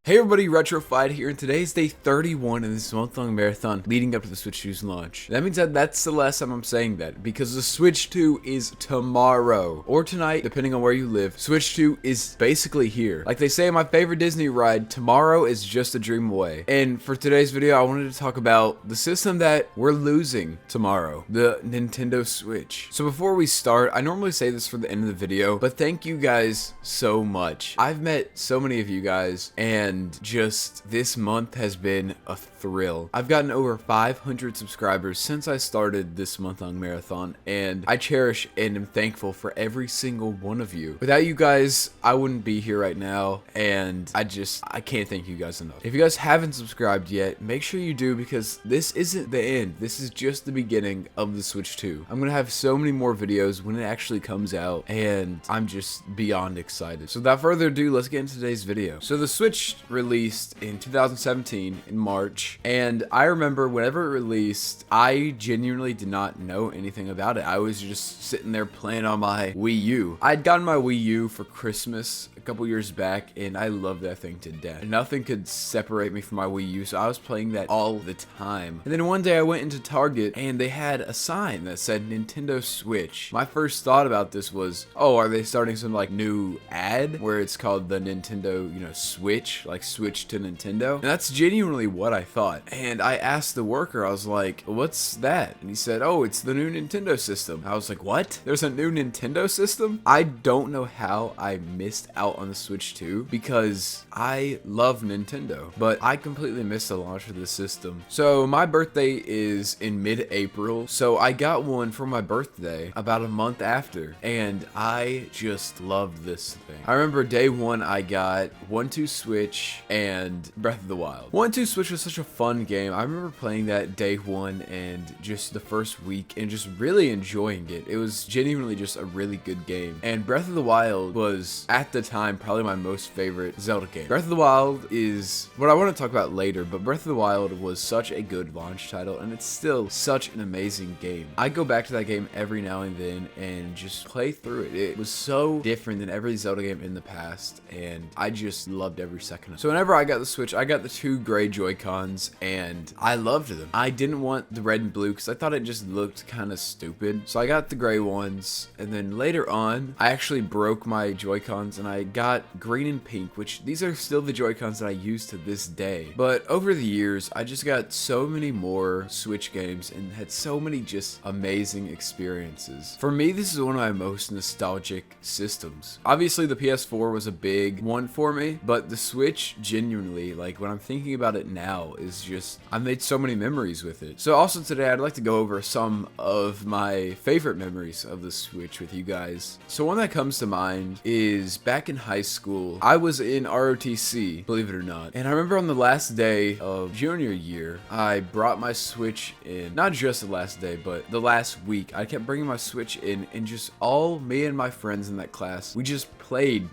Hey everybody, Retrofied here, and today is day 31 in this month-long marathon leading up to the Switch 2's launch. That means that that's the last time I'm saying that, because the Switch 2 is tomorrow, or tonight, depending on where you live. Switch 2 is basically here. Like they say in my favorite Disney ride, tomorrow is just a dream away. And for today's video, I wanted to talk about the system that we're losing tomorrow, the Nintendo Switch. So before we start, I normally say this for the end of the video, but thank you guys so much. I've met so many of you guys, and just this month has been a thrill. I've gotten over 500 subscribers since I started this month-long marathon, and I cherish and am thankful for every single one of you. Without you guys, I wouldn't be here right now, and I can't thank you guys enough. If you guys haven't subscribed yet, make sure you do, because this isn't the end. This is just the beginning of the Switch 2. I'm gonna have so many more videos when it actually comes out, and I'm just beyond excited. So without further ado, let's get into today's video. So the Switch released in 2017 in March, and I remember whenever it released, I genuinely did not know anything about it. I was just sitting there playing on my Wii U. I'd gotten my Wii U for Christmas a couple years back, and I loved that thing to death. Nothing could separate me from my Wii U, so I was playing that all the time. And then one day I went into Target, and they had a sign that said Nintendo Switch. My first thought about this was, oh, are they starting some like new ad where it's called the Nintendo, Switch, like Switch to Nintendo? And that's genuinely what I thought. And I asked the worker, I was like, what's that? And he said, oh, it's the new Nintendo system. I was like, what? There's a new Nintendo system? I don't know how I missed out on the Switch 2, because I love Nintendo, but I completely missed the launch of the system. So my birthday is in mid-April, so I got one for my birthday about a month after, and I just loved this thing. I remember day one I got 1-2 Switch and Breath of the Wild. 1-2 Switch was such a fun game. I remember playing that day one and just the first week and just really enjoying it. It was genuinely just a really good game. And Breath of the Wild was, at the time, probably my most favorite Zelda game. Breath of the Wild is what I want to talk about later, but Breath of the Wild was such a good launch title, and it's still such an amazing game. I go back to that game every now and then and just play through it. It was so different than every Zelda game in the past, and I just loved every second of it. So whenever I got the Switch, I got the 2 gray Joy-Cons, and I loved them. I didn't want the red and blue because I thought it just looked kind of stupid. So I got the gray ones, and then later on, I actually broke my Joy-Cons and I got green and pink, which these are still the Joy-Cons that I use to this day. But over the years, I just got so many more Switch games and had so many just amazing experiences. For me, this is one of my most nostalgic systems. Obviously, the PS4 was a big one for me, but the Switch, genuinely, like when I'm thinking about it now, is just, I made so many memories with it. So also today, I'd like to go over some of my favorite memories of the Switch with you guys. So one that comes to mind is back in high school, I was in ROTC, believe it or not. And I remember on the last day of junior year, I brought my Switch in, not just the last day, but the last week. I kept bringing my Switch in, and just all me and my friends in that class, we just played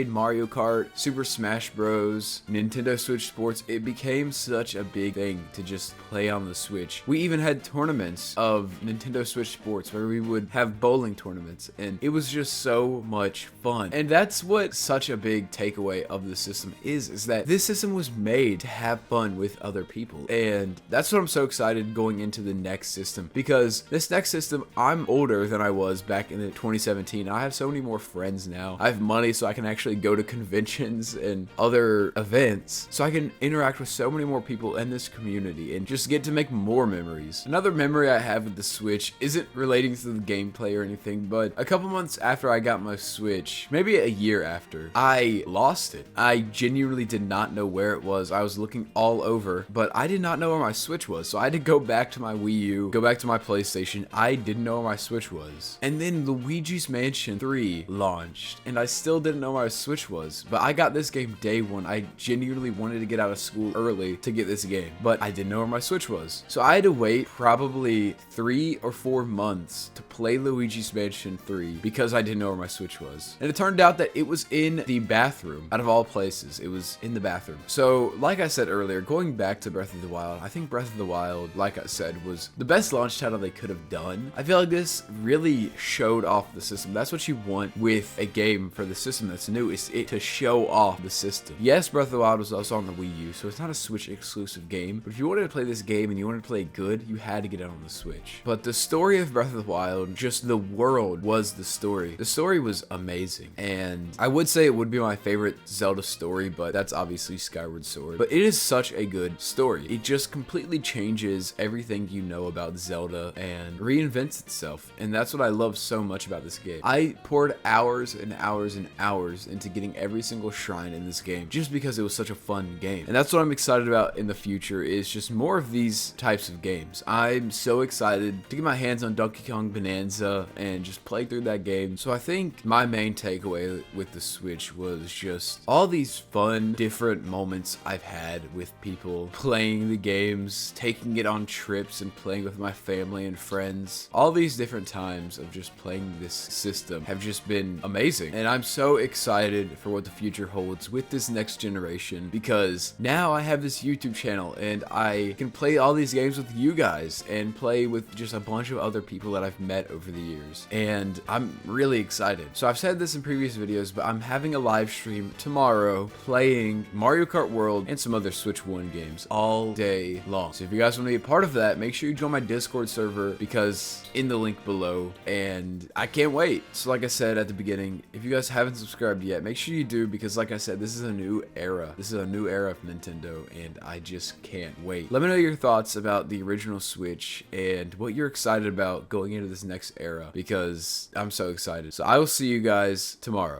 Mario Kart, Super Smash Bros, Nintendo Switch Sports. It became such a big thing to just play on the Switch. We even had tournaments of Nintendo Switch Sports where we would have bowling tournaments, and it was just so much fun. And that's what such a big takeaway of the system is that this system was made to have fun with other people. And that's what I'm so excited going into the next system, because this next system, I'm older than I was back in 2017. I have so many more friends now. I have money, so I can actually go to conventions and other events, so I can interact with so many more people in this community and just get to make more memories. Another memory I have with the Switch isn't relating to the gameplay or anything, but a couple months after I got my Switch, maybe a year after, I lost it. I genuinely did not know where it was. I was looking all over, but I did not know where my Switch was, so I had to go back to my Wii U, go back to my PlayStation. I didn't know where my Switch was. And then Luigi's Mansion 3 launched, and I still didn't know where my Switch was, but I got this game day one. I genuinely wanted to get out of school early to get this game, but I didn't know where my Switch was. So I had to wait probably 3 or 4 months to play Luigi's Mansion 3 because I didn't know where my Switch was. And it turned out that it was was in the bathroom. Out of all places, it was in the bathroom. So, like I said earlier, going back to Breath of the Wild, I think Breath of the Wild, like I said, was the best launch title they could have done. I feel like this really showed off the system. That's what you want with a game for the system that's new, is it to show off the system. Yes, Breath of the Wild was also on the Wii U, so it's not a Switch exclusive game, but if you wanted to play this game and you wanted to play it good, you had to get it on the Switch. But the story of Breath of the Wild, just the world was the story. The story was amazing, and I would say it would be my favorite Zelda story, but that's obviously Skyward Sword. But it is such a good story. It just completely changes everything you know about Zelda and reinvents itself, and that's what I love so much about this game. I poured hours and hours and hours into getting every single shrine in this game just because it was such a fun game, and that's what I'm excited about in the future, is just more of these types of games. I'm so excited to get my hands on Donkey Kong Bonanza and just play through that game. So I think my main takeaway with the Switch was just all these fun, different moments I've had with people playing the games, taking it on trips and playing with my family and friends. All these different times of just playing this system have just been amazing, and I'm so excited for what the future holds with this next generation, because now I have this YouTube channel and I can play all these games with you guys and play with just a bunch of other people that I've met over the years, and I'm really excited. So I've said this in previous videos, but I'm having a live stream tomorrow playing Mario Kart World and some other Switch 1 games all day long. So if you guys want to be a part of that, make sure you join my Discord server, because in the link below, and I can't wait. So like I said at the beginning, if you guys haven't subscribed yet, make sure you do, because like I said, this is a new era. This is a new era of Nintendo, and I just can't wait. Let me know your thoughts about the original Switch and what you're excited about going into this next era, because I'm so excited. So I will see you guys tomorrow.